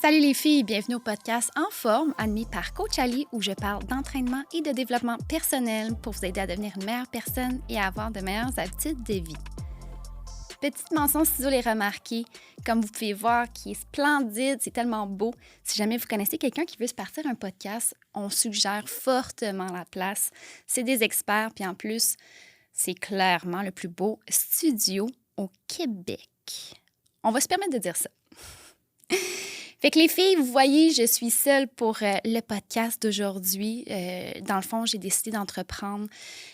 Salut les filles, bienvenue au podcast En forme, animé par Coach Ali, où je parle d'entraînement et de développement personnel pour vous aider à devenir une meilleure personne et à avoir de meilleures habitudes de vie. Petite mention si vous les remarquez, comme vous pouvez voir, qui est splendide, c'est tellement beau. Si jamais vous connaissez quelqu'un qui veut se partir un podcast, on suggère fortement la place. C'est des experts, puis en plus, c'est clairement le plus beau studio au Québec. On va se permettre de dire ça. Fait que les filles, vous voyez, je suis seule pour le podcast d'aujourd'hui. Dans le fond, j'ai décidé d'entreprendre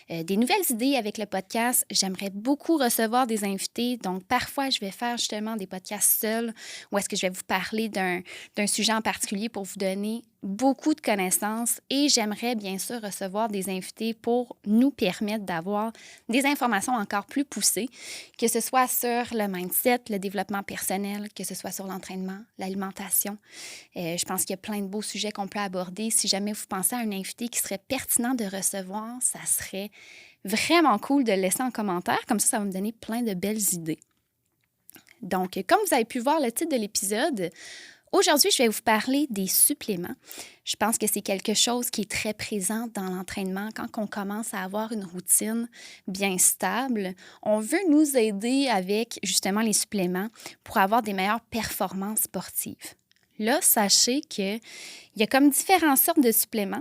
des nouvelles idées avec le podcast. J'aimerais beaucoup recevoir des invités. Donc, parfois, je vais faire justement des podcasts seuls où est-ce que je vais vous parler d'un sujet en particulier pour vous donner beaucoup de connaissances et j'aimerais bien sûr recevoir des invités pour nous permettre d'avoir des informations encore plus poussées, que ce soit sur le mindset, le développement personnel, que ce soit sur l'entraînement, l'alimentation. Je pense qu'il y a plein de beaux sujets qu'on peut aborder. Si jamais vous pensez à un invité qui serait pertinent de recevoir, ça serait vraiment cool de le laisser en commentaire. Comme ça va me donner plein de belles idées. Donc, comme vous avez pu voir le titre de l'épisode, aujourd'hui, je vais vous parler des suppléments. Je pense que c'est quelque chose qui est très présent dans l'entraînement. Quand on commence à avoir une routine bien stable, on veut nous aider avec justement les suppléments pour avoir des meilleures performances sportives. Là, sachez qu'il y a comme différentes sortes de suppléments.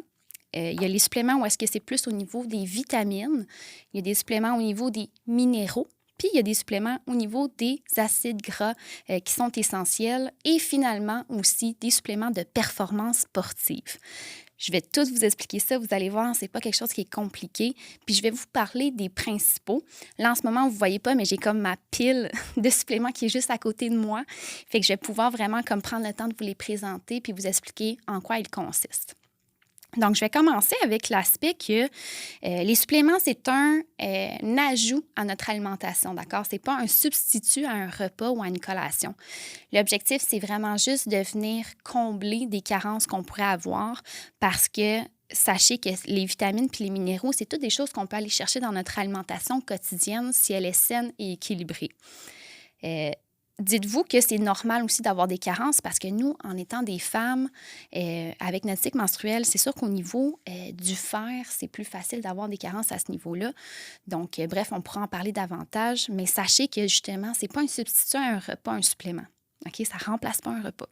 Il y a les suppléments où est-ce que c'est plus au niveau des vitamines. Il y a des suppléments au niveau des minéraux. Puis, il y a des suppléments au niveau des acides gras qui sont essentiels et finalement aussi des suppléments de performance sportive. Je vais tout vous expliquer ça. Vous allez voir, c'est pas quelque chose qui est compliqué. Puis, je vais vous parler des principaux. Là, en ce moment, vous ne voyez pas, mais j'ai comme ma pile de suppléments qui est juste à côté de moi. Fait que je vais pouvoir vraiment comme prendre le temps de vous les présenter puis vous expliquer en quoi ils consistent. Donc, je vais commencer avec l'aspect que les suppléments, c'est un ajout à notre alimentation, d'accord? Ce n'est pas un substitut à un repas ou à une collation. L'objectif, c'est vraiment juste de venir combler des carences qu'on pourrait avoir parce que sachez que les vitamines puis les minéraux, c'est toutes des choses qu'on peut aller chercher dans notre alimentation quotidienne si elle est saine et équilibrée. Dites-vous que c'est normal aussi d'avoir des carences parce que nous, en étant des femmes, avec notre cycle menstruel, c'est sûr qu'au niveau du fer, c'est plus facile d'avoir des carences à ce niveau-là. Donc, bref, on pourra en parler davantage, mais sachez que justement, ce n'est pas un substitut à un repas, un supplément. OK? Ça ne remplace pas un repas.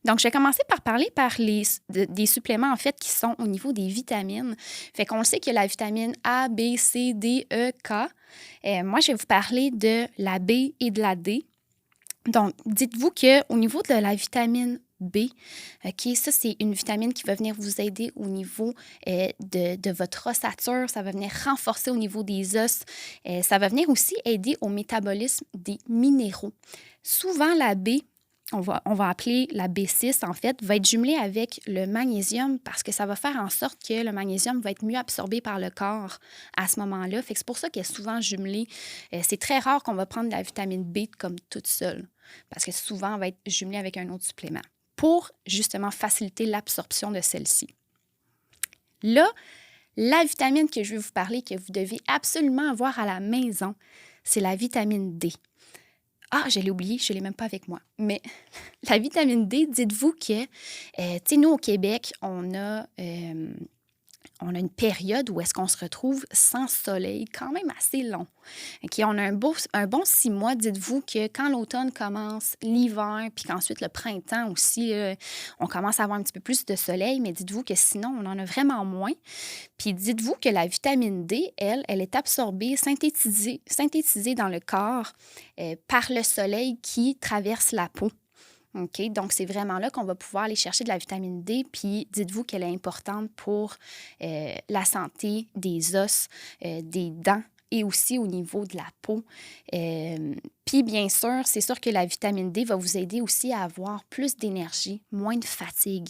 Donc, je vais commencer par parler des suppléments, en fait, qui sont au niveau des vitamines. Fait qu'on le sait qu'il y a la vitamine A, B, C, D, E, K. Moi, je vais vous parler de la B et de la D. Donc, dites-vous qu'au niveau de la vitamine B, OK, ça, c'est une vitamine qui va venir vous aider au niveau de votre ossature. Ça va venir renforcer au niveau des os. Ça va venir aussi aider au métabolisme des minéraux. Souvent, la B, on va appeler la B6, en fait, va être jumelée avec le magnésium parce que ça va faire en sorte que le magnésium va être mieux absorbé par le corps à ce moment-là. Fait que c'est pour ça qu'elle est souvent jumelée. C'est très rare qu'on va prendre la vitamine B comme toute seule parce que souvent, elle va être jumelée avec un autre supplément pour justement faciliter l'absorption de celle-ci. Là, la vitamine que je vais vous parler, que vous devez absolument avoir à la maison, c'est la vitamine D. Ah, je l'ai oublié, je ne l'ai même pas avec moi. Mais la vitamine D, dites-vous que, tu sais, nous, au Québec, on a une période où est-ce qu'on se retrouve sans soleil, quand même assez long. Okay, on a un bon 6 mois. Dites-vous que quand l'automne commence, l'hiver, puis qu'ensuite le printemps aussi, on commence à avoir un petit peu plus de soleil, mais dites-vous que sinon, on en a vraiment moins. Puis dites-vous que la vitamine D, elle est absorbée, synthétisée dans le corps par le soleil qui traverse la peau. OK? Donc, c'est vraiment là qu'on va pouvoir aller chercher de la vitamine D. Puis, dites-vous qu'elle est importante pour la santé des os, des dents et aussi au niveau de la peau. Puis, bien sûr, c'est sûr que la vitamine D va vous aider aussi à avoir plus d'énergie, moins de fatigue.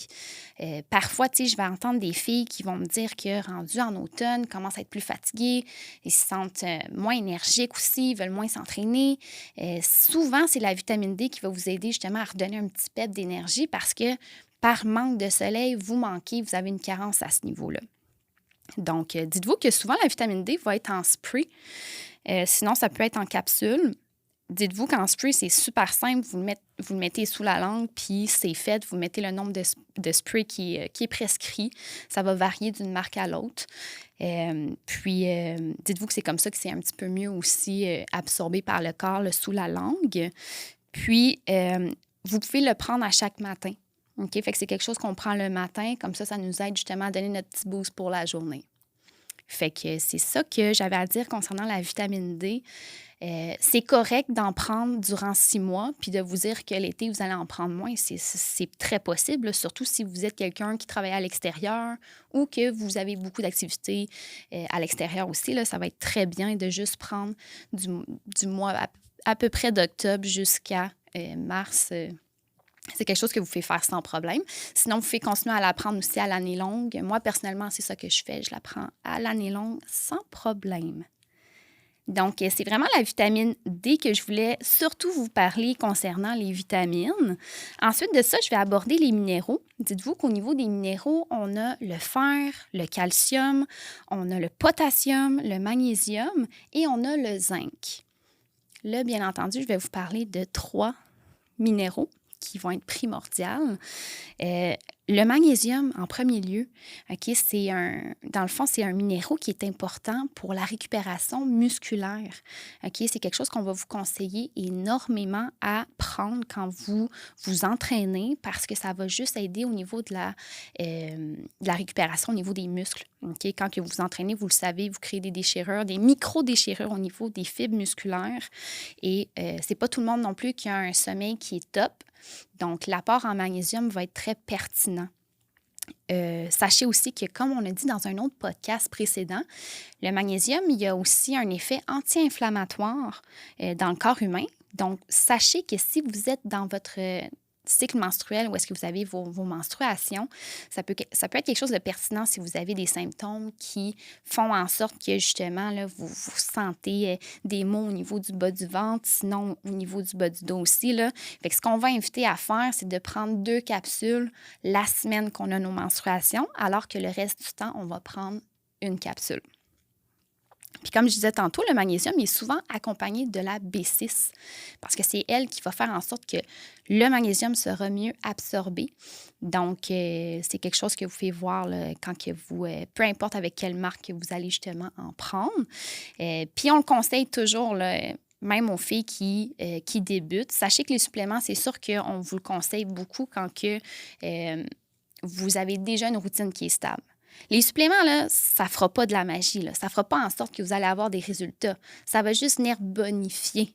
Parfois, tu sais, je vais entendre des filles qui vont me dire que rendues en automne, commencent à être plus fatiguées, ils se sentent moins énergiques aussi, ils veulent moins s'entraîner. Souvent, c'est la vitamine D qui va vous aider justement à redonner un petit pep d'énergie parce que par manque de soleil, vous manquez, vous avez une carence à ce niveau-là. Donc, dites-vous que souvent, la vitamine D va être en spray. Sinon, ça peut être en capsule. dites-vous qu'en spray, c'est super simple. Vous le mettez sous la langue, puis c'est fait. Vous mettez le nombre de sprays qui est prescrit. Ça va varier d'une marque à l'autre. Dites-vous que c'est comme ça que c'est un petit peu mieux aussi absorbé par le corps là, sous la langue. Puis, vous pouvez le prendre à chaque matin. OK? Fait que c'est quelque chose qu'on prend le matin. Comme ça nous aide justement à donner notre petit boost pour la journée. Fait que c'est ça que j'avais à dire concernant la vitamine D. C'est correct d'en prendre durant 6 mois, puis de vous dire que l'été, vous allez en prendre moins. C'est très possible, là, surtout si vous êtes quelqu'un qui travaille à l'extérieur ou que vous avez beaucoup d'activités à l'extérieur aussi. Là, ça va être très bien de juste prendre du mois à peu près d'octobre jusqu'à mars. C'est quelque chose que vous pouvez faire sans problème. Sinon, vous pouvez continuer à la prendre aussi à l'année longue. Moi, personnellement, c'est ça que je fais. Je la prends à l'année longue sans problème. Donc, c'est vraiment la vitamine D que je voulais surtout vous parler concernant les vitamines. Ensuite de ça, je vais aborder les minéraux. Dites-vous qu'au niveau des minéraux, on a le fer, le calcium, on a le potassium, le magnésium et on a le zinc. Là, bien entendu, je vais vous parler de 3 minéraux qui vont être primordiales. Le magnésium, en premier lieu, OK, dans le fond, c'est un minéraux qui est important pour la récupération musculaire. OK, c'est quelque chose qu'on va vous conseiller énormément à prendre quand vous vous entraînez parce que ça va juste aider au niveau de la récupération au niveau des muscles. OK, quand que vous vous entraînez, vous le savez, vous créez des déchirures, des micro-déchirures au niveau des fibres musculaires. Et c'est pas tout le monde non plus qui a un sommeil qui est top. Donc, l'apport en magnésium va être très pertinent. Sachez aussi que, comme on a dit dans un autre podcast précédent, le magnésium, il y a aussi un effet anti-inflammatoire dans le corps humain. Donc, sachez que si vous êtes dans votre cycle menstruel ou est-ce que vous avez vos menstruations, ça peut être quelque chose de pertinent si vous avez des symptômes qui font en sorte que, justement, là, vous sentez des maux au niveau du bas du ventre, sinon au niveau du bas du dos aussi. Là. Fait que ce qu'on va inviter à faire, c'est de prendre 2 capsules la semaine qu'on a nos menstruations, alors que le reste du temps, on va prendre une capsule. Puis comme je disais tantôt, le magnésium est souvent accompagné de la B6 parce que c'est elle qui va faire en sorte que le magnésium sera mieux absorbé. Donc, c'est quelque chose que vous pouvez voir là, quand que vous, peu importe avec quelle marque vous allez justement en prendre. Puis on le conseille toujours, là, même aux filles qui débutent. Sachez que les suppléments, c'est sûr qu'on vous le conseille beaucoup quand que, vous avez déjà une routine qui est stable. Les suppléments, là, ça ne fera pas de la magie. Là. Ça ne fera pas en sorte que vous allez avoir des résultats. Ça va juste venir bonifier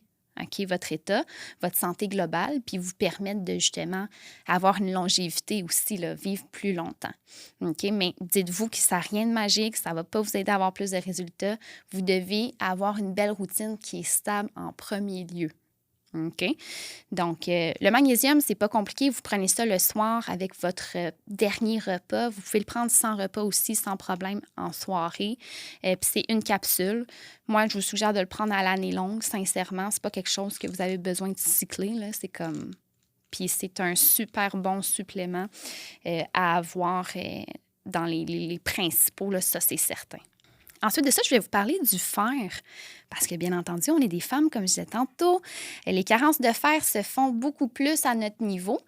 votre état, votre santé globale, puis vous permettre de justement avoir une longévité aussi, là, vivre plus longtemps. OK? Mais dites-vous que ça n'a rien de magique, ça ne va pas vous aider à avoir plus de résultats. Vous devez avoir une belle routine qui est stable en premier lieu. OK? Donc, le magnésium, c'est pas compliqué. Vous prenez ça le soir avec votre dernier repas. Vous pouvez le prendre sans repas aussi, sans problème, en soirée. Puis c'est une capsule. Moi, je vous suggère de le prendre à l'année longue, sincèrement. C'est pas quelque chose que vous avez besoin de cycler, là. C'est comme... Puis c'est un super bon supplément à avoir dans les principaux, là, ça, c'est certain. Ensuite de ça, je vais vous parler du fer, parce que bien entendu, on est des femmes, comme je disais tantôt. Les carences de fer se font beaucoup plus à notre niveau.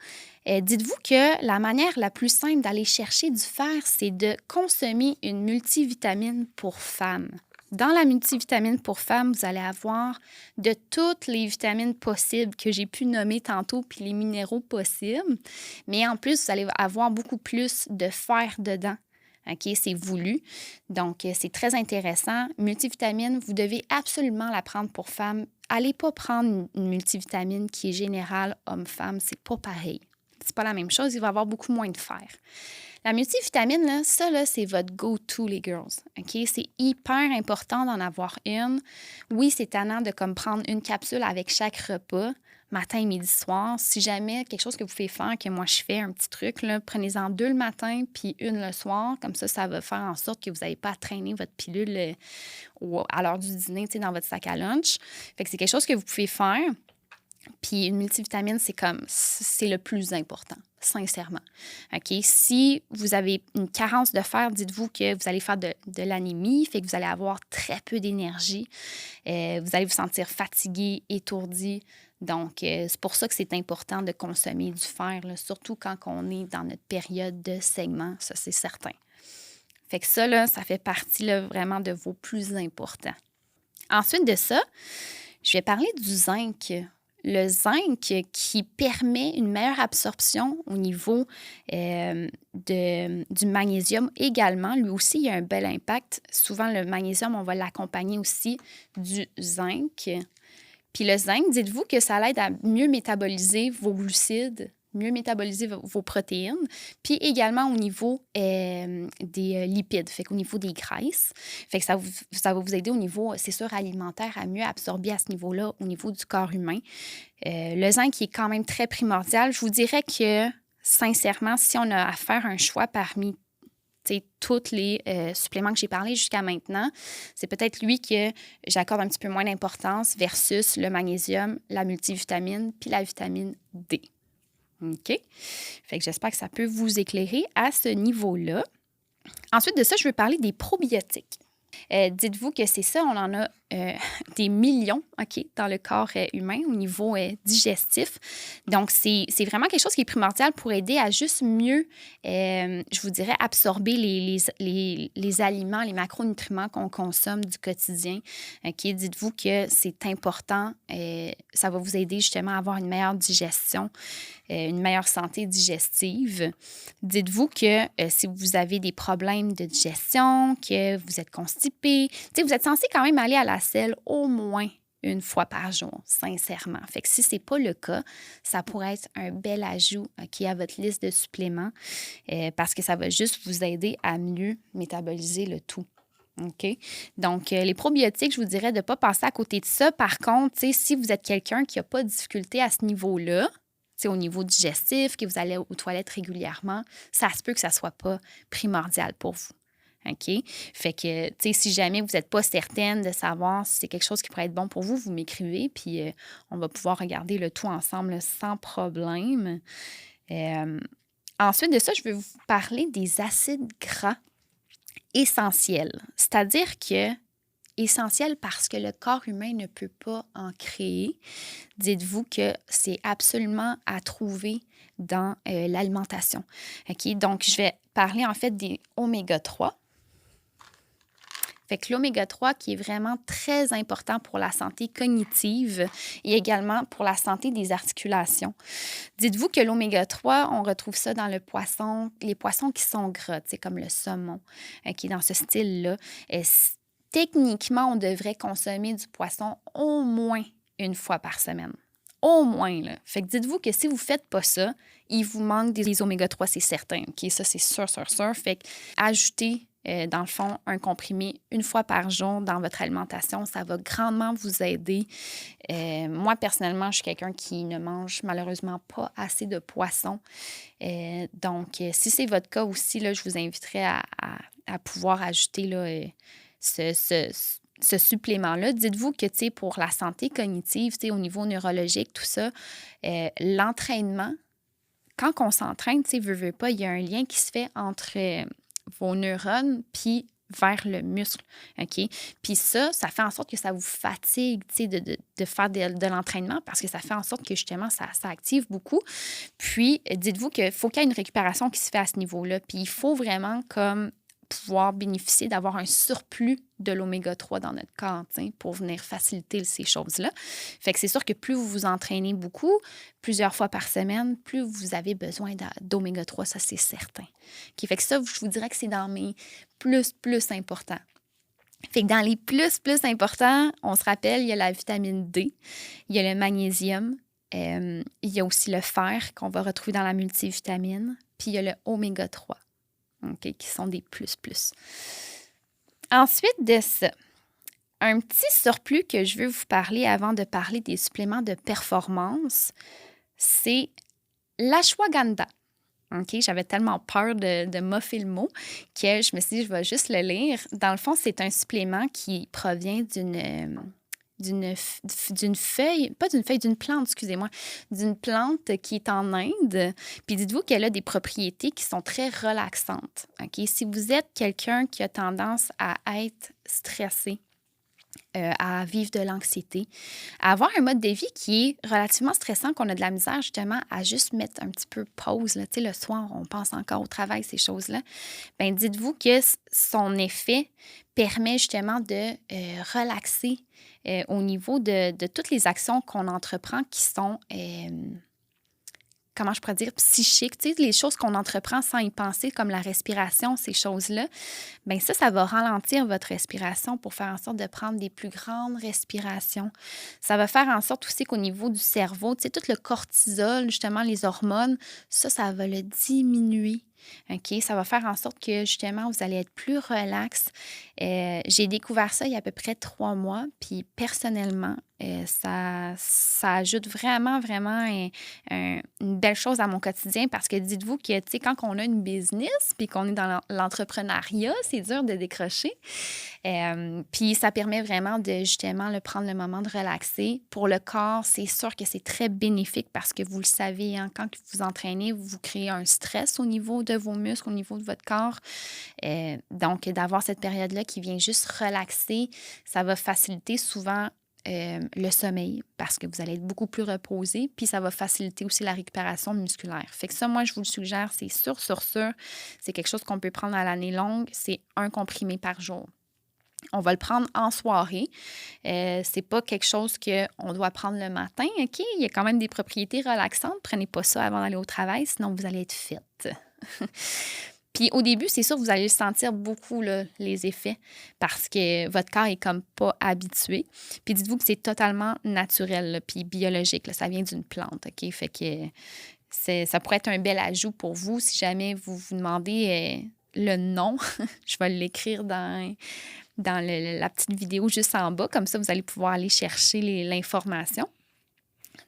Dites-vous que la manière la plus simple d'aller chercher du fer, c'est de consommer une multivitamine pour femmes. Dans la multivitamine pour femmes, vous allez avoir de toutes les vitamines possibles que j'ai pu nommer tantôt, puis les minéraux possibles. Mais en plus, vous allez avoir beaucoup plus de fer dedans. OK, c'est voulu. Donc, c'est très intéressant. Multivitamine, vous devez absolument la prendre pour femmes. Allez pas prendre une multivitamine qui est générale homme-femme. C'est pas pareil. C'est pas la même chose. Il va y avoir beaucoup moins de fer. La multivitamine, là, ça, là, c'est votre go-to, les girls. OK? C'est hyper important d'en avoir une. Oui, c'est tannant de comme prendre une capsule avec chaque repas, matin, midi, soir. Si jamais quelque chose que vous pouvez faire, que moi je fais, un petit truc, là, prenez-en 2 le matin puis une le soir. Comme ça va faire en sorte que vous n'avez pas à traîner votre pilule à l'heure du dîner dans votre sac à lunch. Fait que c'est quelque chose que vous pouvez faire. Puis une multivitamine, c'est le plus important, sincèrement. OK? Si vous avez une carence de fer, dites-vous que vous allez faire de l'anémie, fait que vous allez avoir très peu d'énergie. Vous allez vous sentir fatigué, étourdi. Donc, c'est pour ça que c'est important de consommer du fer, là, surtout quand on est dans notre période de saignement, ça, c'est certain. Fait que ça, là, ça fait partie là, vraiment de vos plus importants. Ensuite de ça, je vais parler du zinc. Le zinc qui permet une meilleure absorption au niveau du magnésium également. Lui aussi, il y a un bel impact. Souvent, le magnésium, on va l'accompagner aussi du zinc. Puis le zinc, dites-vous que ça l'aide à mieux métaboliser vos glucides, mieux métaboliser vos protéines, puis également au niveau des lipides, fait qu'au niveau des graisses. Fait que ça va vous aider au niveau, c'est sûr, alimentaire, à mieux absorber à ce niveau-là, au niveau du corps humain. Le zinc qui est quand même très primordial. Je vous dirais que, sincèrement, si on a à faire un choix parmi tous les suppléments que j'ai parlé jusqu'à maintenant, c'est peut-être lui que j'accorde un petit peu moins d'importance versus le magnésium, la multivitamine puis la vitamine D. OK? Fait que j'espère que ça peut vous éclairer à ce niveau-là. Ensuite de ça, je veux parler des probiotiques. Dites-vous que c'est ça, on en a des millions, OK, dans le corps humain au niveau digestif. Donc, c'est vraiment quelque chose qui est primordial pour aider à juste mieux, je vous dirais, absorber les aliments, les macronutriments qu'on consomme du quotidien. OK, dites-vous que c'est important. Ça va vous aider justement à avoir une meilleure digestion, une meilleure santé digestive. Dites-vous que si vous avez des problèmes de digestion, que vous êtes constipé, vous êtes censé quand même aller à la selle au moins une fois par jour, sincèrement. Fait que si ce n'est pas le cas, ça pourrait être un bel ajout à votre liste de suppléments parce que ça va juste vous aider à mieux métaboliser le tout. OK? Donc, les probiotiques, je vous dirais de ne pas passer à côté de ça. Par contre, si vous êtes quelqu'un qui n'a pas de difficulté à ce niveau-là, au niveau digestif, que vous allez aux toilettes régulièrement, ça se peut que ça ne soit pas primordial pour vous. OK? Fait que, si jamais vous n'êtes pas certaine de savoir si c'est quelque chose qui pourrait être bon pour vous, vous m'écrivez, puis on va pouvoir regarder le tout ensemble là, sans problème. Ensuite de ça, je vais vous parler des acides gras essentiels. C'est-à-dire que essentiel parce que le corps humain ne peut pas en créer. Dites-vous que c'est absolument à trouver dans l'alimentation. OK? Donc, je vais parler en fait des oméga-3. Fait que l'oméga-3 qui est vraiment très important pour la santé cognitive et également pour la santé des articulations. Dites-vous que l'oméga-3, on retrouve ça dans le poisson, les poissons qui sont gras, comme le saumon, qui est dans ce style-là. Techniquement, on devrait consommer du poisson au moins une fois par semaine. Au moins, là. Fait que dites-vous que si vous ne faites pas ça, il vous manque des oméga-3, c'est certain. OK? Ça, c'est sûr. Fait que ajoutez, dans le fond, un comprimé une fois par jour dans votre alimentation. Ça va grandement vous aider. Moi, personnellement, je suis quelqu'un qui ne mange malheureusement pas assez de poisson. Donc, si c'est votre cas aussi, là, je vous inviterai à pouvoir ajouter là, ce supplément-là. Dites-vous que, pour la santé cognitive, au niveau neurologique, tout ça, l'entraînement, quand on s'entraîne, veut pas, il y a un lien qui se fait entre vos neurones puis vers le muscle, OK? Puis ça fait en sorte que ça vous fatigue, de faire de l'entraînement parce que ça fait en sorte que, justement, ça active beaucoup. Puis, dites-vous qu'il faut qu'il y ait une récupération qui se fait à ce niveau-là. Puis, il faut vraiment, comme pouvoir bénéficier d'avoir un surplus de l'oméga-3 dans notre corps pour venir faciliter ces choses-là. Fait que c'est sûr que plus vous vous entraînez beaucoup, plusieurs fois par semaine, plus vous avez besoin d'oméga-3, ça c'est certain. Okay, fait que ça, je vous dirais que c'est dans mes plus importants. Fait que dans les plus importants, on se rappelle, il y a la vitamine D, il y a le magnésium, il y a aussi le fer qu'on va retrouver dans la multivitamine, puis il y a le oméga-3. Okay, qui sont des plus. Ensuite de ça, un petit surplus que je veux vous parler avant de parler des suppléments de performance, c'est l'ashwagandha. Okay, j'avais tellement peur de moffer le mot que je me suis dit, je vais juste le lire. Dans le fond, c'est un supplément qui provient d'une d'une plante, excusez-moi, d'une plante qui est en Inde. Puis dites-vous qu'elle a des propriétés qui sont très relaxantes. OK? Si vous êtes quelqu'un qui a tendance à être stressé, à vivre de l'anxiété, à avoir un mode de vie qui est relativement stressant, qu'on a de la misère justement à juste mettre un petit peu pause. Là. Tu sais, le soir, on pense encore au travail, ces choses-là. Bien, dites-vous que son effet permet justement de relaxer au niveau de toutes les actions qu'on entreprend qui sont comment je pourrais dire, psychiques, tu sais, les choses qu'on entreprend sans y penser, comme la respiration, ces choses-là, bien ça va ralentir votre respiration pour faire en sorte de prendre des plus grandes respirations. Ça va faire en sorte aussi qu'au niveau du cerveau, tu sais, tout le cortisol, justement, les hormones, ça va le diminuer. OK? Ça va faire en sorte que, justement, vous allez être plus relax. J'ai découvert ça il y a à peu près 3 mois, puis personnellement, ça ajoute vraiment, vraiment une belle chose à mon quotidien parce que dites-vous que, tu sais, quand on a une business puis qu'on est dans l'entrepreneuriat, c'est dur de décrocher. Puis ça permet vraiment de, justement, prendre le moment de relaxer. Pour le corps, c'est sûr que c'est très bénéfique parce que vous le savez, hein, quand vous entraînez, vous créez un stress au niveau de vos muscles, au niveau de votre corps. Donc, d'avoir cette période-là qui vient juste relaxer, ça va faciliter souvent le sommeil parce que vous allez être beaucoup plus reposé, puis ça va faciliter aussi la récupération musculaire. Fait que ça, moi, je vous le suggère, c'est sûr. C'est quelque chose qu'on peut prendre à l'année longue. C'est un comprimé par jour. On va le prendre en soirée. C'est pas quelque chose qu'on doit prendre le matin, OK? Il y a quand même des propriétés relaxantes. Prenez pas ça avant d'aller au travail, sinon vous allez être fit. Puis au début, c'est sûr, vous allez sentir beaucoup là, les effets parce que votre corps est comme pas habitué. Puis dites-vous que c'est totalement naturel, là, puis biologique. Là, ça vient d'une plante, OK? Fait que ça pourrait être un bel ajout pour vous si jamais vous vous demandez le nom. Je vais l'écrire dans la petite vidéo juste en bas. Comme ça, vous allez pouvoir aller chercher l'information.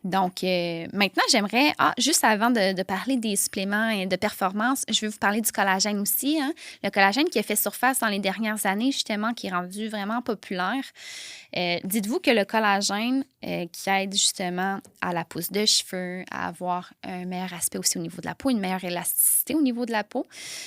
Donc, maintenant, j'aimerais, juste avant de parler des suppléments et de performance, je vais vous parler du collagène aussi. Hein? Le collagène qui a fait surface dans les dernières années, justement, qui est rendu vraiment populaire. Dites-vous que le collagène qui aide justement à la pousse de cheveux, à avoir un meilleur aspect aussi au niveau de la peau, une meilleure élasticité au niveau de la peau,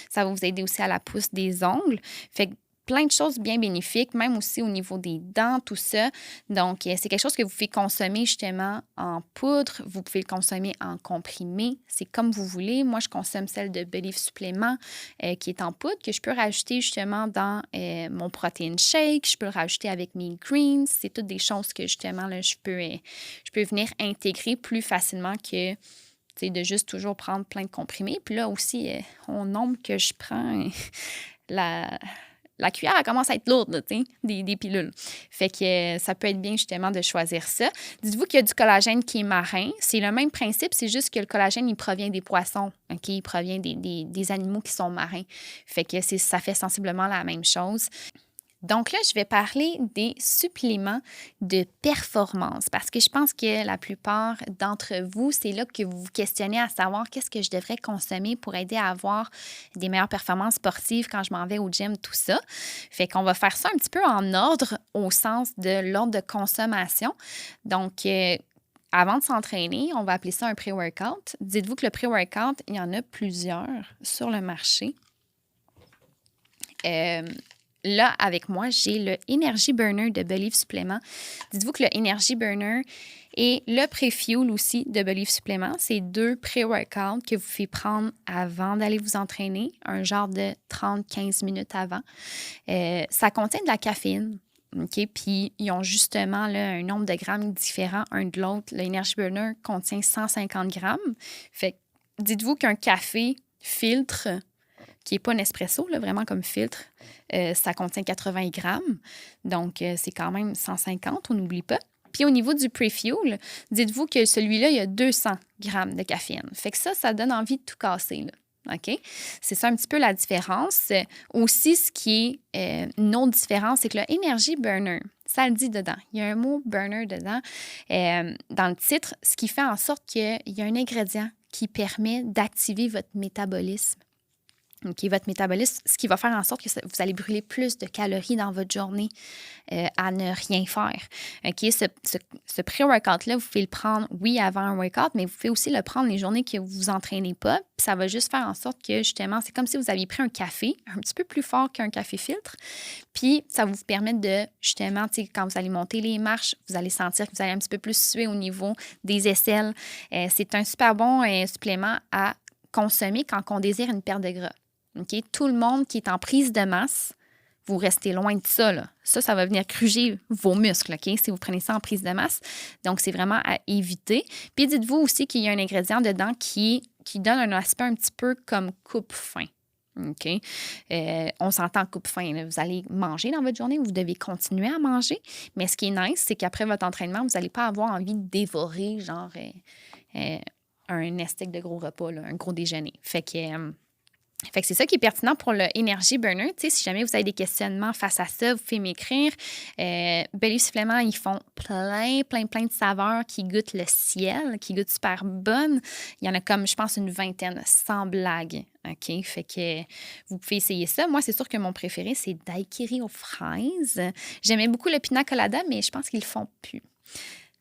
ça va vous aider aussi à la pousse des ongles. Fait que plein de choses bien bénéfiques, même aussi au niveau des dents, tout ça. Donc, c'est quelque chose que vous pouvez consommer justement en poudre. Vous pouvez le consommer en comprimé. C'est comme vous voulez. Moi, je consomme celle de Believe Supplément qui est en poudre, que je peux rajouter justement dans mon protein shake. Je peux le rajouter avec mes greens. C'est toutes des choses que justement, là, je peux venir intégrer plus facilement que de juste toujours prendre plein de comprimés. Puis là aussi, au nombre que je prends, la cuillère, elle commence à être lourde, là, des pilules. Fait que ça peut être bien, justement, de choisir ça. Dites-vous qu'il y a du collagène qui est marin. C'est le même principe, c'est juste que le collagène, il provient des poissons, OK? Il provient des animaux qui sont marins. Fait que ça fait sensiblement la même chose. Donc là, je vais parler des suppléments de performance parce que je pense que la plupart d'entre vous, c'est là que vous vous questionnez à savoir qu'est-ce que je devrais consommer pour aider à avoir des meilleures performances sportives quand je m'en vais au gym, tout ça. Fait qu'on va faire ça un petit peu en ordre au sens de l'ordre de consommation. Donc, avant de s'entraîner, on va appeler ça un pré-workout. Dites-vous que le pré-workout, il y en a plusieurs sur le marché. Là, avec moi, j'ai le Energy Burner de Believe Supplément. Dites-vous que le Energy Burner et le Pré-Fuel aussi de Believe Supplément, c'est 2 pré-workouts que vous pouvez prendre avant d'aller vous entraîner, un genre de 30-15 minutes avant. Ça contient de la caféine. OK? Puis, ils ont justement là, un nombre de grammes différents un de l'autre. Le Energy Burner contient 150 grammes. Fait que dites-vous qu'un café filtre qui n'est pas un espresso, là, vraiment comme filtre, ça contient 80 grammes. Donc, c'est quand même 150, on n'oublie pas. Puis au niveau du Pre-Fuel, dites-vous que celui-là, il y a 200 grammes de caféine. Fait que ça donne envie de tout casser, là. OK? C'est ça un petit peu la différence. Aussi, ce qui est une autre différence, c'est que le Energy Burner, ça le dit dedans. Il y a un mot « burner » dedans dans le titre, ce qui fait en sorte qu'il y a un ingrédient qui permet d'activer votre métabolisme. OK, votre métabolisme, ce qui va faire en sorte que vous allez brûler plus de calories dans votre journée à ne rien faire. OK, ce pré-workout-là, vous pouvez le prendre, oui, avant un workout, mais vous pouvez aussi le prendre les journées que vous vous entraînez pas. Puis ça va juste faire en sorte que, justement, c'est comme si vous aviez pris un café, un petit peu plus fort qu'un café filtre. Puis ça va vous permettre de, justement, tu sais, quand vous allez monter les marches, vous allez sentir que vous allez un petit peu plus suer au niveau des aisselles. C'est un super bon supplément à consommer quand on désire une perte de gras. Okay? Tout le monde qui est en prise de masse, vous restez loin de ça. Là. Ça va venir gruger vos muscles, OK? Si vous prenez ça en prise de masse. Donc, c'est vraiment à éviter. Puis, dites-vous aussi qu'il y a un ingrédient dedans qui donne un aspect un petit peu comme coupe-faim. OK? On s'entend coupe-faim. Là. Vous allez manger dans votre journée, vous devez continuer à manger. Mais ce qui est nice, c'est qu'après votre entraînement, vous n'allez pas avoir envie de dévorer, genre, un steak de gros repas, là, un gros déjeuner. Fait que c'est ça qui est pertinent pour le Energy Burner. Tu sais, si jamais vous avez des questionnements face à ça, vous pouvez m'écrire. Belly Supplément, ils font plein de saveurs qui goûtent le ciel, qui goûtent super bonnes. Il y en a comme, je pense, une vingtaine, sans blague. OK? Fait que vous pouvez essayer ça. Moi, c'est sûr que mon préféré, c'est Daiquiri aux fraises. J'aimais beaucoup le Pina Colada, mais je pense qu'ils le font plus.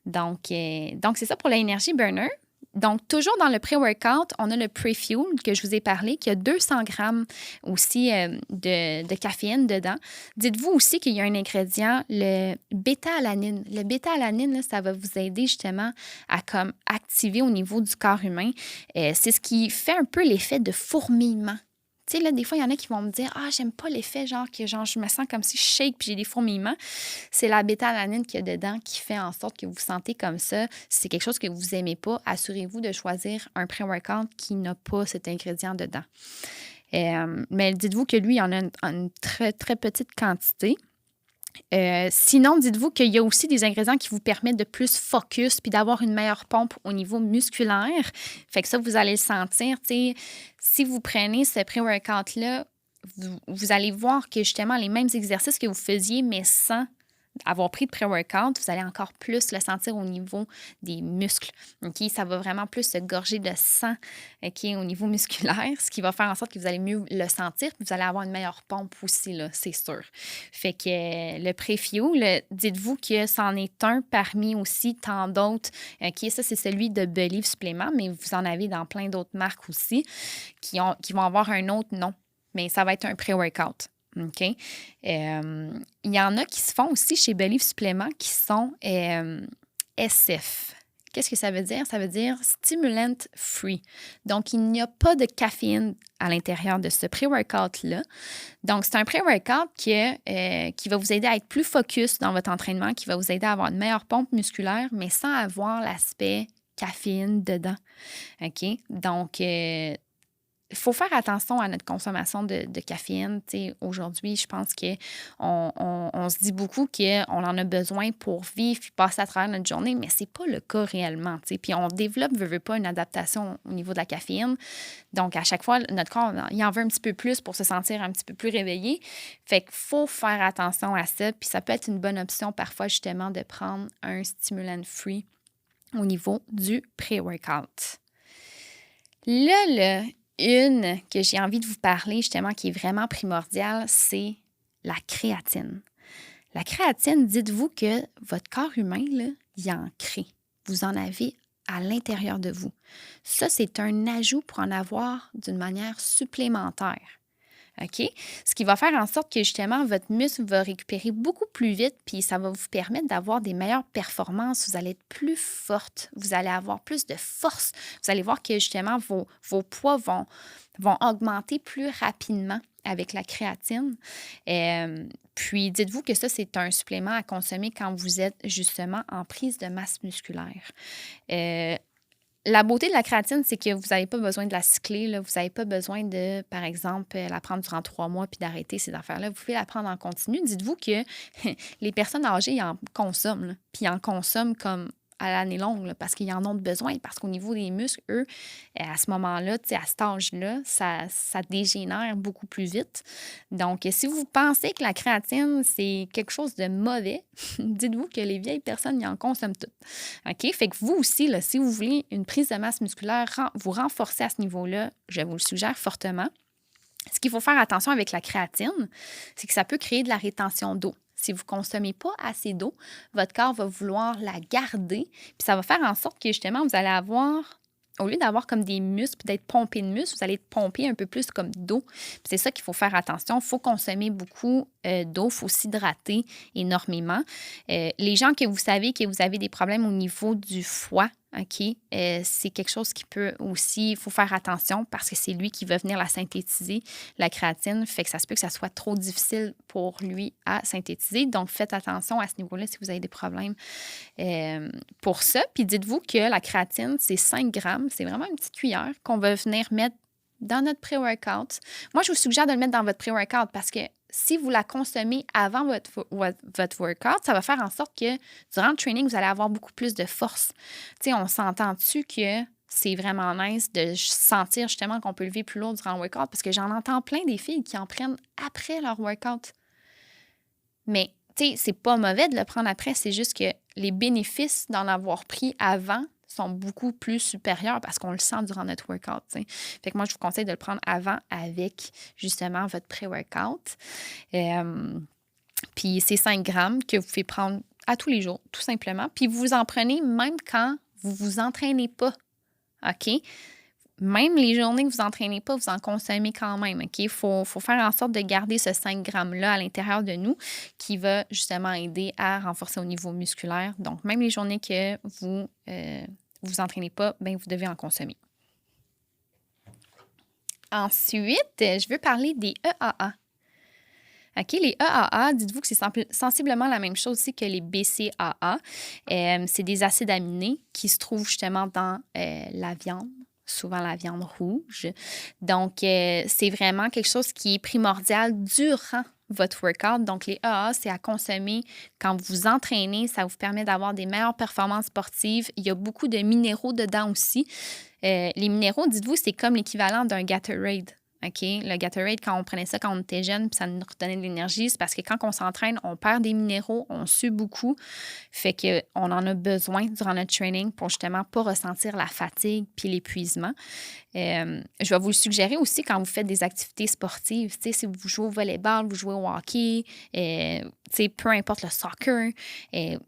Donc c'est ça pour le Energy Burner. Donc, toujours dans le pré-workout, on a le pre-fuel que je vous ai parlé, qui a 200 grammes aussi de caféine dedans. Dites-vous aussi qu'il y a un ingrédient, le bêta-alanine. Le bêta-alanine, là, ça va vous aider justement à comme activer au niveau du corps humain. C'est ce qui fait un peu l'effet de fourmillement. Tu sais, là, des fois, il y en a qui vont me dire « Ah, j'aime pas l'effet, genre, je me sens comme si je shake puis j'ai des fourmillements. » C'est la bêta-alanine qu'il y a dedans qui fait en sorte que vous vous sentez comme ça. Si c'est quelque chose que vous aimez pas, assurez-vous de choisir un pré-workout qui n'a pas cet ingrédient dedans. Mais dites-vous que lui, il y en a une très, très petite quantité. Sinon, dites-vous qu'il y a aussi des ingrédients qui vous permettent de plus focus puis d'avoir une meilleure pompe au niveau musculaire. Fait que ça, vous allez le sentir. T'sais, si vous prenez ce pré-workout-là, vous allez voir que justement, les mêmes exercices que vous faisiez, mais sans avoir pris de pré-workout, vous allez encore plus le sentir au niveau des muscles. Okay? Ça va vraiment plus se gorger de sang au niveau musculaire, ce qui va faire en sorte que vous allez mieux le sentir, puis vous allez avoir une meilleure pompe aussi, là, c'est sûr. Fait que le pré-fuel, dites-vous que c'en est un parmi aussi tant d'autres. Ça, c'est celui de Belly Supplément, mais vous en avez dans plein d'autres marques aussi qui vont avoir un autre nom, mais ça va être un pré-workout. OK? Il y en a qui se font aussi chez Belly Supplément qui sont SF. Qu'est-ce que ça veut dire? Ça veut dire stimulant free. Donc, il n'y a pas de caféine à l'intérieur de ce pré-workout-là. Donc, c'est un pré-workout qui va vous aider à être plus focus dans votre entraînement, qui va vous aider à avoir une meilleure pompe musculaire, mais sans avoir l'aspect caféine dedans. OK? Donc, il faut faire attention à notre consommation de caféine. T'sais, aujourd'hui, je pense qu'on se dit beaucoup qu'on en a besoin pour vivre et passer à travers notre journée, mais ce n'est pas le cas réellement. T'sais. Puis on développe, veut pas, une adaptation au niveau de la caféine. Donc, à chaque fois, notre corps, il en veut un petit peu plus pour se sentir un petit peu plus réveillé. Fait qu'il faut faire attention à ça. Puis ça peut être une bonne option parfois, justement, de prendre un stimulant free au niveau du pré-workout. Là, une que j'ai envie de vous parler, justement, qui est vraiment primordiale, c'est la créatine. La créatine, dites-vous que votre corps humain, là, il en crée. Vous en avez à l'intérieur de vous. Ça, c'est un ajout pour en avoir d'une manière supplémentaire. OK? Ce qui va faire en sorte que, justement, votre muscle va récupérer beaucoup plus vite, puis ça va vous permettre d'avoir des meilleures performances. Vous allez être plus forte, vous allez avoir plus de force. Vous allez voir que, justement, vos poids vont augmenter plus rapidement avec la créatine. Puis, dites-vous que ça, c'est un supplément à consommer quand vous êtes, justement, en prise de masse musculaire. La beauté de la créatine, c'est que vous n'avez pas besoin de la cycler. Là. Vous n'avez pas besoin de, par exemple, la prendre durant 3 mois puis d'arrêter ces affaires-là. Vous pouvez la prendre en continu. Dites-vous que les personnes âgées, ils en consomment. Là. Puis ils en consomment comme à l'année longue là, parce qu'ils en ont besoin. Parce qu'au niveau des muscles, eux, à ce moment-là, à cet âge-là, ça dégénère beaucoup plus vite. Donc, si vous pensez que la créatine, c'est quelque chose de mauvais, dites-vous que les vieilles personnes, ils en consomment toutes. OK? Fait que vous aussi, là, si vous voulez une prise de masse musculaire, vous renforcer à ce niveau-là, je vous le suggère fortement. Ce qu'il faut faire attention avec la créatine, c'est que ça peut créer de la rétention d'eau. Si vous ne consommez pas assez d'eau, votre corps va vouloir la garder, puis ça va faire en sorte que justement, vous allez avoir, au lieu d'avoir comme des muscles, puis d'être pompé de muscles, vous allez être pompé un peu plus comme d'eau. Puis c'est ça qu'il faut faire attention. Il faut consommer beaucoup d'eau, il faut s'hydrater énormément. Les gens que vous savez que vous avez des problèmes au niveau du foie, OK, c'est quelque chose qui peut aussi, il faut faire attention parce que c'est lui qui va venir la synthétiser, la créatine, fait que ça se peut que ça soit trop difficile pour lui à synthétiser. Donc, faites attention à ce niveau-là si vous avez des problèmes pour ça. Puis dites-vous que la créatine, c'est 5 grammes, c'est vraiment une petite cuillère qu'on va venir mettre dans notre pré-workout. Moi, je vous suggère de le mettre dans votre pré-workout parce que si vous la consommez avant votre workout, ça va faire en sorte que durant le training, vous allez avoir beaucoup plus de force. Tu sais, on s'entend-tu que c'est vraiment nice de sentir justement qu'on peut lever plus lourd durant le workout parce que j'en entends plein des filles qui en prennent après leur workout. Mais, tu sais, c'est pas mauvais de le prendre après, c'est juste que les bénéfices d'en avoir pris avant sont beaucoup plus supérieurs parce qu'on le sent durant notre workout. T'sais. Fait que moi, je vous conseille de le prendre avant avec justement votre pré-workout. Puis c'est 5 grammes que vous pouvez prendre à tous les jours, tout simplement. Puis vous en prenez même quand vous ne vous entraînez pas. OK? Même les journées que vous n'entraînez pas, vous en consommez quand même. OK? Il faut faire en sorte de garder ce 5 grammes-là à l'intérieur de nous qui va justement aider à renforcer au niveau musculaire. Donc, même les journées que vous vous entraînez pas, bien, vous devez en consommer. Ensuite, je veux parler des EAA. OK, les EAA, dites-vous que c'est sensiblement la même chose aussi que les BCAA. C'est des acides aminés qui se trouvent justement dans la viande, souvent la viande rouge. Donc, c'est vraiment quelque chose qui est primordial durant votre workout. Donc, les EAA, c'est à consommer quand vous vous entraînez. Ça vous permet d'avoir des meilleures performances sportives. Il y a beaucoup de minéraux dedans aussi. Les minéraux, dites-vous, c'est comme l'équivalent d'un Gatorade. OK? Le Gatorade, quand on prenait ça quand on était jeune, puis ça nous redonnait de l'énergie, c'est parce que quand on s'entraîne, on perd des minéraux, on sue beaucoup. Fait qu'on en a besoin durant notre training pour justement pas ressentir la fatigue puis l'épuisement. Je vais vous le suggérer aussi quand vous faites des activités sportives. Tu sais, si vous jouez au volleyball, vous jouez au hockey, tu sais, peu importe le soccer,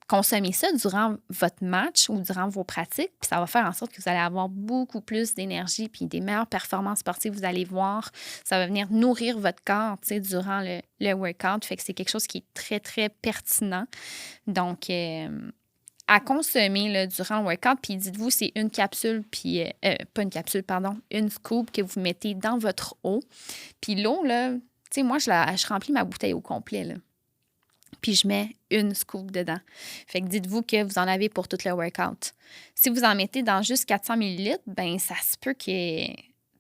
consommez ça durant votre match ou durant vos pratiques, puis ça va faire en sorte que vous allez avoir beaucoup plus d'énergie puis des meilleures performances sportives. Vous allez voir, ça va venir nourrir votre corps, tu sais, durant le workout. Fait que c'est quelque chose qui est très, très pertinent. Donc, à consommer là, durant le workout, puis dites-vous, c'est une capsule, puis pas une capsule, pardon, une scoop que vous mettez dans votre eau. Puis l'eau, là, tu sais, moi, je remplis ma bouteille au complet, là. Puis je mets une scoop dedans. Fait que dites-vous que vous en avez pour tout le workout. Si vous en mettez dans juste 400 ml, bien, ça se peut que, tu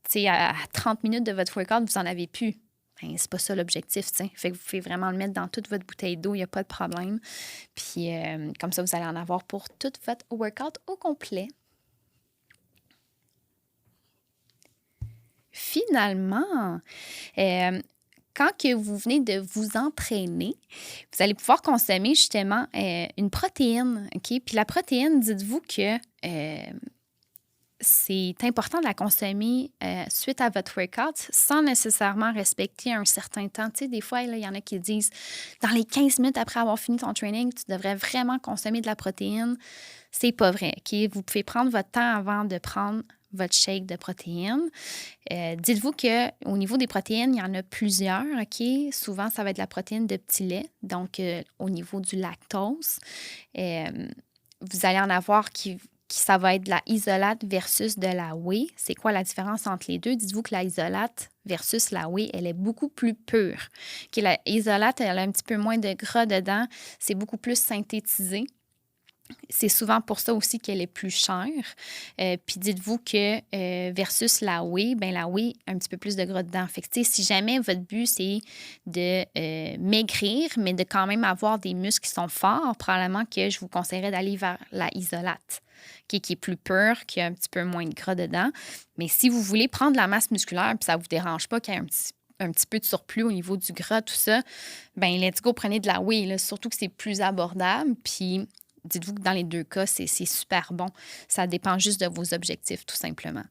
sais, à 30 minutes de votre workout, vous n'en avez plus. Ben, c'est pas ça l'objectif, tu sais. Fait que vous pouvez vraiment le mettre dans toute votre bouteille d'eau, il n'y a pas de problème. Puis comme ça, vous allez en avoir pour tout votre workout au complet. Finalement, quand que vous venez de vous entraîner, vous allez pouvoir consommer justement une protéine, OK? Puis la protéine, dites-vous que c'est important de la consommer suite à votre workout sans nécessairement respecter un certain temps. Tu sais, des fois, il y en a qui disent, dans les 15 minutes après avoir fini ton training, tu devrais vraiment consommer de la protéine. C'est pas vrai, OK? Vous pouvez prendre votre temps avant de prendre votre shake de protéines. Dites-vous qu'au niveau des protéines, il y en a plusieurs, OK? Souvent, ça va être la protéine de petit lait, donc au niveau du lactose. Vous allez en avoir qui ça va être de la isolate versus de la whey. C'est quoi la différence entre les deux? Dites-vous que la isolate versus la whey, elle est beaucoup plus pure. Okay, la isolate, elle a un petit peu moins de gras dedans. C'est beaucoup plus synthétisé. C'est souvent pour ça aussi qu'elle est plus chère. Puis dites-vous que versus la whey, bien la whey a un petit peu plus de gras dedans. Fait que, si jamais votre but, c'est de maigrir, mais de quand même avoir des muscles qui sont forts, probablement que je vous conseillerais d'aller vers la isolate, qui est plus pure, qui a un petit peu moins de gras dedans. Mais si vous voulez prendre de la masse musculaire, puis ça ne vous dérange pas qu'il y ait un petit peu de surplus au niveau du gras, tout ça, bien, let's go, prenez de la whey, là, surtout que c'est plus abordable. Puis dites-vous que dans les deux cas, c'est super bon. Ça dépend juste de vos objectifs, tout simplement.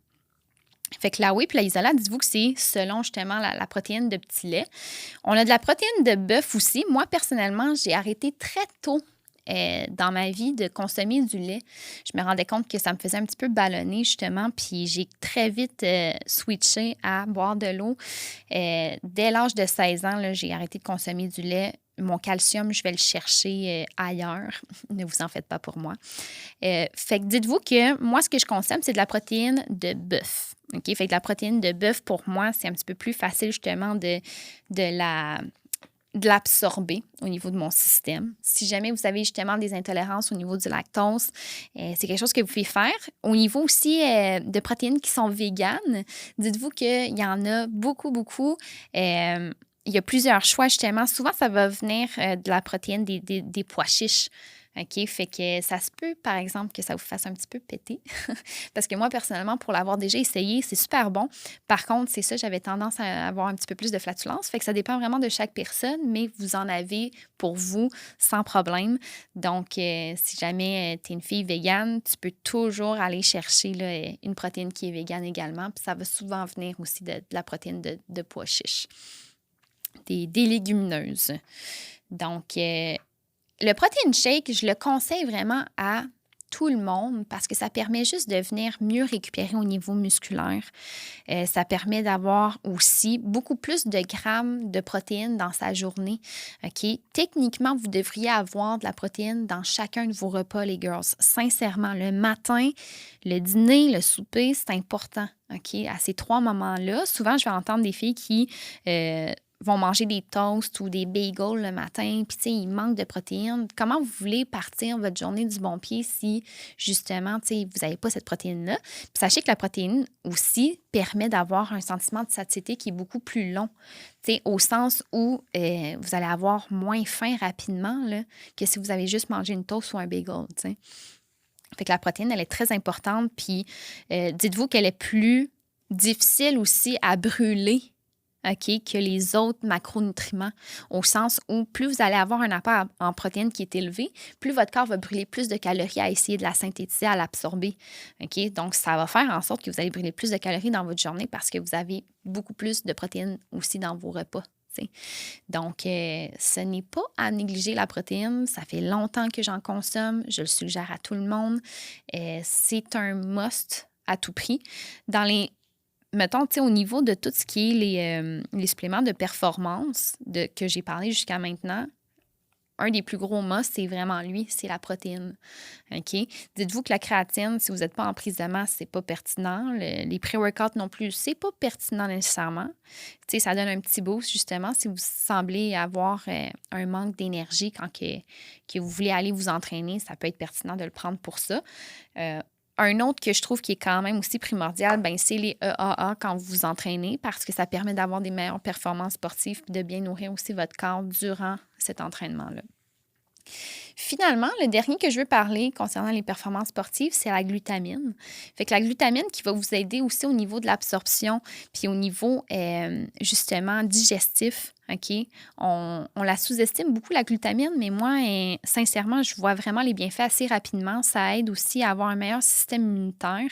Fait que la whey et l'isolat, dites-vous que c'est selon justement la protéine de petit lait. On a de la protéine de bœuf aussi. Moi, personnellement, j'ai arrêté très tôt dans ma vie de consommer du lait. Je me rendais compte que ça me faisait un petit peu ballonner, justement, puis j'ai très vite switché à boire de l'eau. Dès l'âge de 16 ans, là, j'ai arrêté de consommer du lait. Mon calcium, je vais le chercher ailleurs. Ne vous en faites pas pour moi. Fait que dites-vous que moi, ce que je consomme, c'est de la protéine de bœuf. OK? Fait que la protéine de bœuf, pour moi, c'est un petit peu plus facile, justement, de l'absorber au niveau de mon système. Si jamais vous avez justement des intolérances au niveau du lactose, c'est quelque chose que vous pouvez faire. Au niveau aussi de protéines qui sont véganes, dites-vous qu'il y en a beaucoup, beaucoup. Il y a plusieurs choix, justement. Souvent, ça va venir de la protéine des pois chiches. OK? Fait que ça se peut, par exemple, que ça vous fasse un petit peu péter. Parce que moi, personnellement, pour l'avoir déjà essayé, c'est super bon. Par contre, c'est ça, j'avais tendance à avoir un petit peu plus de flatulence. Fait que ça dépend vraiment de chaque personne, mais vous en avez pour vous sans problème. Donc, si jamais tu es une fille végane, tu peux toujours aller chercher là, une protéine qui est végane également. Puis ça va souvent venir aussi de la protéine de pois chiches, des légumineuses. Donc, le protein shake, je le conseille vraiment à tout le monde parce que ça permet juste de venir mieux récupérer au niveau musculaire. Ça permet d'avoir aussi beaucoup plus de grammes de protéines dans sa journée. OK? Techniquement, vous devriez avoir de la protéine dans chacun de vos repas, les girls. Sincèrement, le matin, le dîner, le souper, c'est important. OK? À ces 3 moments-là, souvent, je vais entendre des filles qui vont manger des toasts ou des bagels le matin, puis tu sais, il manque de protéines. Comment vous voulez partir votre journée du bon pied si, justement, tu sais, vous n'avez pas cette protéine-là? Puis sachez que la protéine aussi permet d'avoir un sentiment de satiété qui est beaucoup plus long, tu sais, au sens où vous allez avoir moins faim rapidement là, que si vous avez juste mangé une toast ou un bagel, tu sais. Fait que la protéine, elle est très importante, puis dites-vous qu'elle est plus difficile aussi à brûler, OK, que les autres macronutriments, au sens où plus vous allez avoir un apport en protéines qui est élevé, plus votre corps va brûler plus de calories à essayer de la synthétiser, à l'absorber. OK? Donc, ça va faire en sorte que vous allez brûler plus de calories dans votre journée parce que vous avez beaucoup plus de protéines aussi dans vos repas. T'sais. Donc, ce n'est pas à négliger la protéine. Ça fait longtemps que j'en consomme. Je le suggère à tout le monde. C'est un must à tout prix. Dans les Mettons, tu sais, au niveau de tout ce qui est les suppléments de performance que j'ai parlé jusqu'à maintenant, un des plus gros must, c'est vraiment lui, c'est la protéine. OK? Dites-vous que la créatine, si vous n'êtes pas en prise de masse, c'est pas pertinent. Les pré-workouts non plus, c'est pas pertinent nécessairement. Tu sais, ça donne un petit boost, justement, si vous semblez avoir un manque d'énergie quand que vous voulez aller vous entraîner, ça peut être pertinent de le prendre pour ça. Un autre que je trouve qui est quand même aussi primordial, ben, c'est les EAA quand vous vous entraînez parce que ça permet d'avoir des meilleures performances sportives et de bien nourrir aussi votre corps durant cet entraînement-là. Finalement, le dernier que je veux parler concernant les performances sportives, c'est la glutamine. Fait que la glutamine qui va vous aider aussi au niveau de l'absorption puis au niveau, justement, digestif. OK? On la sous-estime beaucoup, la glutamine, mais moi, sincèrement, je vois vraiment les bienfaits assez rapidement. Ça aide aussi à avoir un meilleur système immunitaire.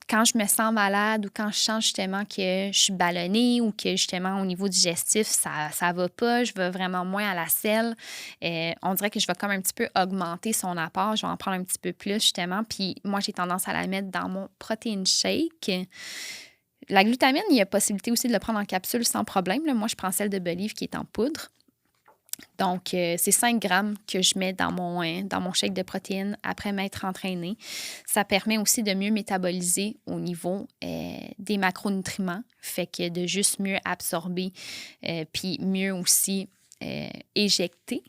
Quand je me sens malade ou quand je sens justement que je suis ballonnée ou que justement au niveau digestif, ça va pas, je vais vraiment moins à la selle, on dirait que je vais comme un petit peu augmenter son apport, je vais en prendre un petit peu plus justement, puis moi j'ai tendance à la mettre dans mon protein shake. La glutamine, il y a possibilité aussi de le prendre en capsule sans problème. Là. Moi, je prends celle de Believe qui est en poudre. Donc, c'est 5 grammes que je mets dans mon shake de protéines après m'être entraînée. Ça permet aussi de mieux métaboliser au niveau des macronutriments, fait que de juste mieux absorber, puis mieux aussi éjecter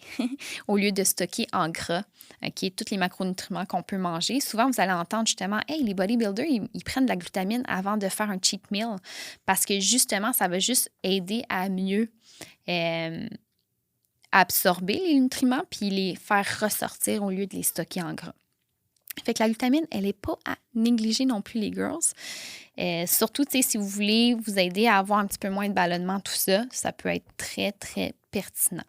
au lieu de stocker en gras, OK, tous les macronutriments qu'on peut manger. Souvent, vous allez entendre justement, « Hey, les bodybuilders, ils prennent de la glutamine avant de faire un cheat meal parce que justement, ça va juste aider à mieux absorber les nutriments puis les faire ressortir au lieu de les stocker en gras. » Fait que la glutamine, elle n'est pas à négliger non plus, les girls. Surtout, tu sais, si vous voulez vous aider à avoir un petit peu moins de ballonnement, tout ça, ça peut être très, très pertinent.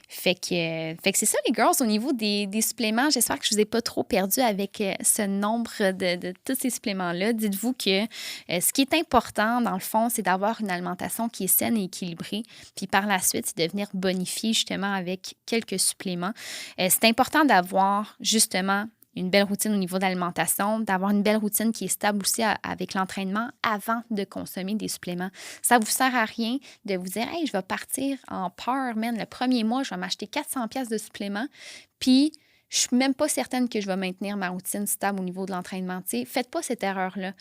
Fait que c'est ça, les girls, au niveau des suppléments. J'espère que je ne vous ai pas trop perdu avec ce nombre de tous ces suppléments-là. Dites-vous que ce qui est important, dans le fond, c'est d'avoir une alimentation qui est saine et équilibrée. Puis par la suite, c'est de venir bonifier justement avec quelques suppléments. C'est important d'avoir justement une belle routine au niveau de l'alimentation, d'avoir une belle routine qui est stable aussi avec l'entraînement avant de consommer des suppléments. Ça ne vous sert à rien de vous dire « Hey, je vais partir en peur, man, le premier mois, je vais m'acheter 400$ de suppléments, puis je ne suis même pas certaine que je vais maintenir ma routine stable au niveau de l'entraînement. » Faites pas cette erreur-là.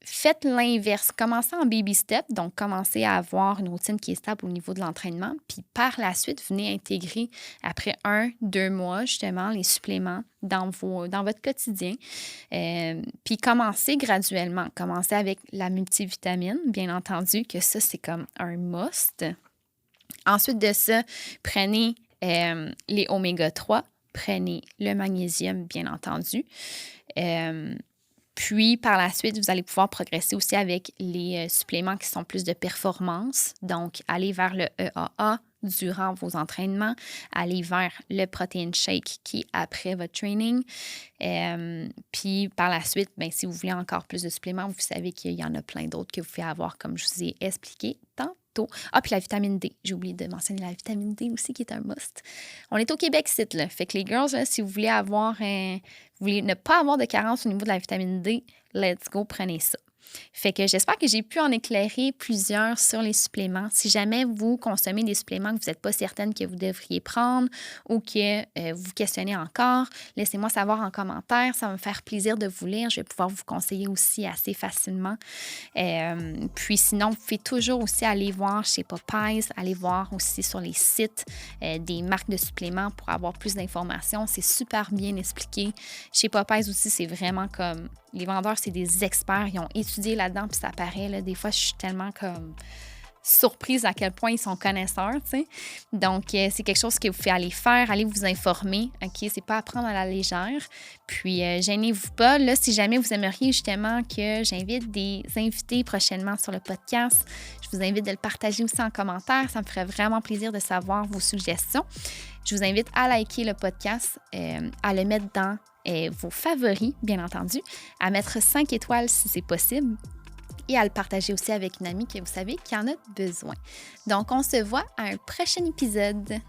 Faites l'inverse. Commencez en baby step, donc commencez à avoir une routine qui est stable au niveau de l'entraînement, puis par la suite, venez intégrer après 1-2 mois, justement, les suppléments dans votre quotidien. Puis commencez graduellement. Commencez avec la multivitamine, bien entendu, que ça, c'est comme un must. Ensuite de ça, prenez les oméga 3, prenez le magnésium, bien entendu. Puis, par la suite, vous allez pouvoir progresser aussi avec les suppléments qui sont plus de performance. Donc, allez vers le EAA durant vos entraînements. Allez vers le protein shake qui est après votre training. Puis, par la suite, bien, si vous voulez encore plus de suppléments, vous savez qu'il y en a plein d'autres que vous pouvez avoir, comme je vous ai expliqué tantôt. Ah, puis la vitamine D. J'ai oublié de mentionner la vitamine D aussi, qui est un must. On est au Québec, c'est là. Fait que les girls, là, si vous voulez vous voulez ne pas avoir de carence au niveau de la vitamine D, let's go, prenez ça. Fait que j'espère que j'ai pu en éclairer plusieurs sur les suppléments. Si jamais vous consommez des suppléments que vous n'êtes pas certaine que vous devriez prendre ou que vous vous questionnez encore, laissez-moi savoir en commentaire. Ça va me faire plaisir de vous lire. Je vais pouvoir vous conseiller aussi assez facilement. Puis sinon, vous pouvez toujours aussi aller voir chez Popeyes, aller voir aussi sur les sites des marques de suppléments pour avoir plus d'informations. C'est super bien expliqué. Chez Popeyes aussi, c'est vraiment comme... Les vendeurs, c'est des experts. Ils ont étudié là-dedans, puis ça paraît. Là, des fois, je suis tellement comme surprise à quel point ils sont connaisseurs, tu sais. Donc, c'est quelque chose que vous pouvez aller faire, aller vous informer, OK? C'est pas à prendre à la légère. Puis, gênez-vous pas. Là, si jamais vous aimeriez justement que j'invite des invités prochainement sur le podcast, je vous invite de le partager aussi en commentaire. Ça me ferait vraiment plaisir de savoir vos suggestions. Je vous invite à liker le podcast, à le mettre dans vos favoris, bien entendu, à mettre 5 étoiles si c'est possible et à le partager aussi avec une amie que vous savez qui en a besoin. Donc, on se voit à un prochain épisode.